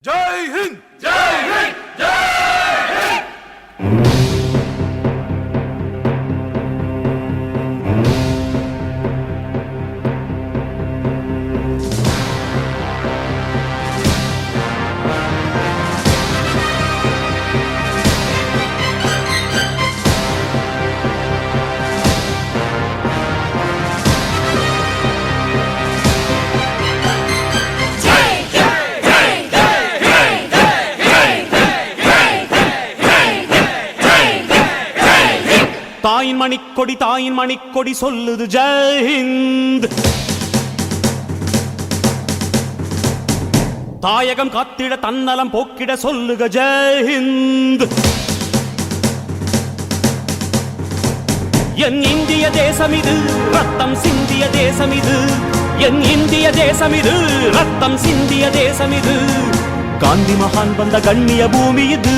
ஜெய் ஹிந்த் ஜெய் ஹிந்த் ஜெய் ஹிந்த். தாயின் மணிக்கொடி சொல்லுது ஜெய் ஹிந்த். தாயகம் காத்திட தன்னலம் போக்கிட சொல்லுக ஜெய் ஹிந்த். என் இந்திய தேசம் இது ரத்தம் சிந்திய தேசம் இது. என் இந்திய தேசம் இது ரத்தம் சிந்திய தேசம் இது. காந்தி மகான் வந்த கண்ணிய பூமி இது.